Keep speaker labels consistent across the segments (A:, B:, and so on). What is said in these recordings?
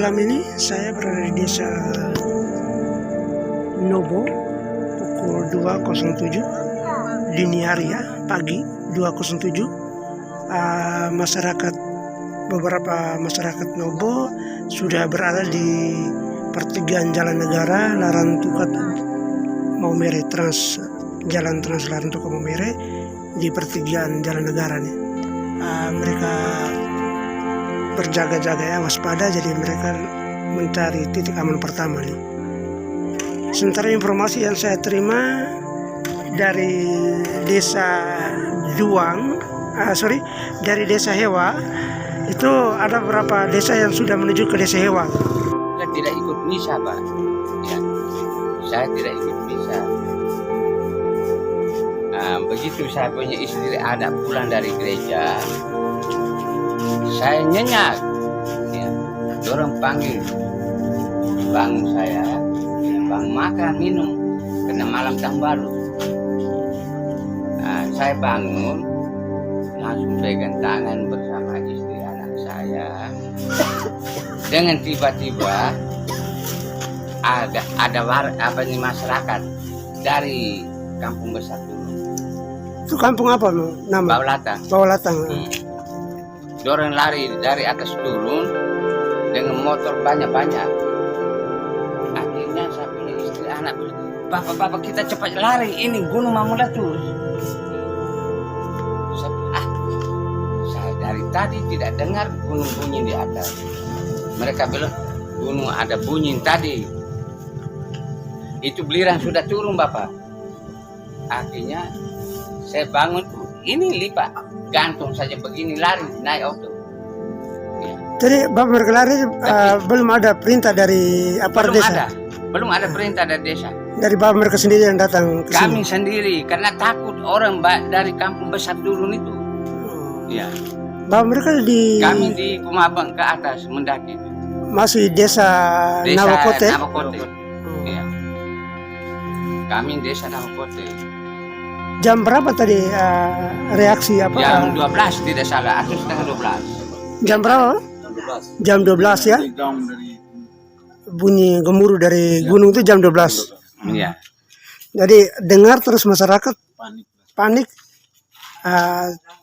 A: Malam ini saya berada di desa Nobo pukul 2.07 dini hari ya, pagi 2.07. Beberapa masyarakat Nobo sudah berada di pertigaan Jalan Negara Larantuka Maumere Jalan Trans Larantuka Maumere di pertigaan Jalan Negara nih. Mereka berjaga-jaga ya, waspada, jadi mereka mencari titik aman pertama nih. Sementara informasi yang saya terima dari desa dari desa Hewa, itu ada beberapa desa yang sudah menuju ke desa Hewa.
B: Saya tidak ikut misa, Pak. Ya, saya tidak ikut misa. Begitu saya punya istri ada pulang dari gereja, saya nyenyak, ya, orang panggil, bangun saya, bang makan minum, karena malam tahun baru. Saya bangun, langsung pegang tangan bersama istri anak saya, dengan tiba-tiba ada masyarakat dari kampung besar dulu.
A: Itu kampung apa nama? Bawlatang.
B: Dorong lari dari atas turun dengan motor banyak-banyak. Akhirnya saya punya istri anak, Bapak kita cepat lari, ini gunung mau meletus. Saya dari tadi tidak dengar gunung bunyi di atas. Mereka bilang gunung ada bunyi tadi. Itu beliran sudah turun, Bapak. Akhirnya saya bangun, ini lipat, gantung saja begini, lari naik auto. Ya.
A: Jadi Bapak berkelari belum ada perintah dari aparat desa?
B: Belum ada perintah dari desa.
A: Dari Bapak mereka sendiri yang datang ke
B: Kami
A: sini?
B: sendiri, karena takut orang dari kampung besar dulu itu. Ya.
A: Bapak mereka
B: Kami di Kumabang ke atas mendaki itu.
A: Masih desa Nawakote?
B: Nawakote. Ya. Kami desa Nawakote.
A: Jam berapa tadi reaksi apa?
B: Jam 12 tidak salah, atau setengah 12.
A: Jam berapa? Jam 12 ya? Bunyi gemuruh dari gunung itu jam 12.
B: Iya.
A: Jadi dengar terus masyarakat panik,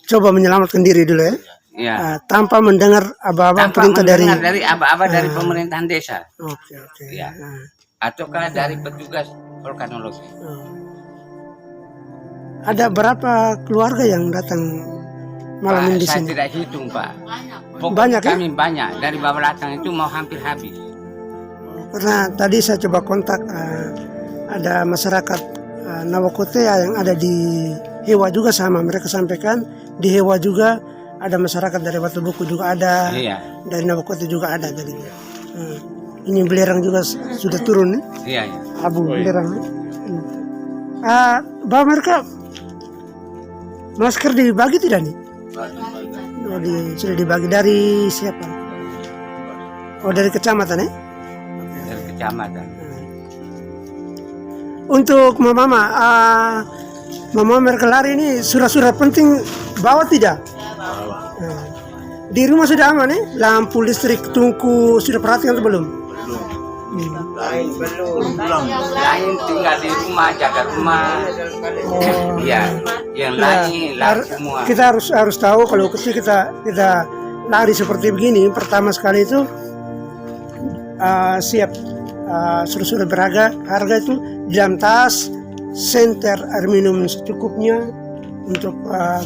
A: coba menyelamatkan diri dulu ya.
B: Iya.
A: Tanpa mendengar aba-aba perintah dari
B: dari pemerintahan desa.
A: Oke.
B: Ya. Ataukah dari petugas vulkanologi.
A: Ada berapa keluarga yang datang malam ini di
B: saya
A: sini?
B: tidak hitung, Pak.
A: Banyak ya?
B: Kami banyak, dari Bawlatang itu mau hampir habis.
A: Karena tadi saya coba kontak ada masyarakat Nawakote yang ada di Hewa juga, sama mereka sampaikan di Hewa juga ada masyarakat dari Batu Buku juga ada,
B: Iya.
A: dari Nawakote juga ada tadi. Ini belerang juga sudah turun nih.
B: Iya.
A: Abu belerang. Bapak mereka masker dibagi tidak nih? Sudah dibagi dari siapa? Oh, dari kecamatan ya?
B: Dari kecamatan.
A: Untuk mama mereka lari ini surat-surat penting bawa tidak? Di rumah sudah aman ya? Lampu, listrik, tungku sudah perhatikan atau belum?
B: Belum. Lain tinggal di rumah, jaga rumah. Iya. Yang lain lari semua.
A: Kita harus tahu kalau kita lari seperti begini, pertama sekali itu siap surat-surat harga itu di dalam tas, senter, air minum secukupnya untuk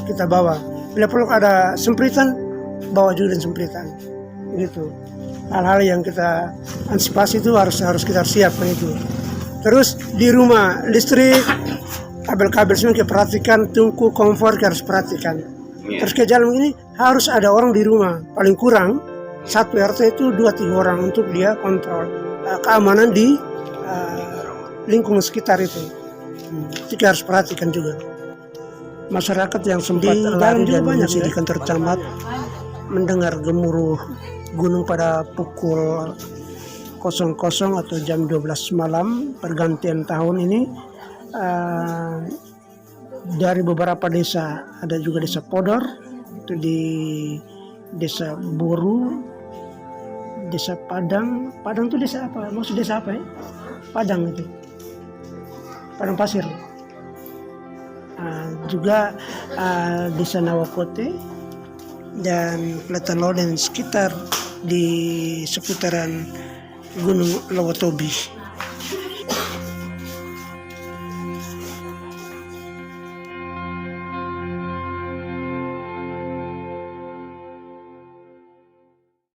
A: kita bawa. Bila perlu ada sempritan, bawa juga sempritan. Gitu. Hal-hal yang kita antisipasi itu harus kita siapkan itu. Terus di rumah listrik, kabel-kabel semua kita perhatikan, tungku, kompor kita harus perhatikan. Terus ke jalan ini harus ada orang di rumah, paling kurang satu RT itu 2-3 orang untuk dia kontrol keamanan di lingkungan sekitar itu. Kita harus perhatikan juga. Masyarakat yang sempat lari dan mengungsi di kantor camat mendengar gemuruh gunung pada pukul 00 atau jam 12 malam pergantian tahun ini, dari beberapa desa, ada juga desa Podor, itu di desa Boru, desa Padang. Padang itu desa apa? Maksud desa apa ya? Padang itu. Padang Pasir. Juga desa Nawakote dan Platanlo dan sekitar di seputaran Gunung Lawatobi.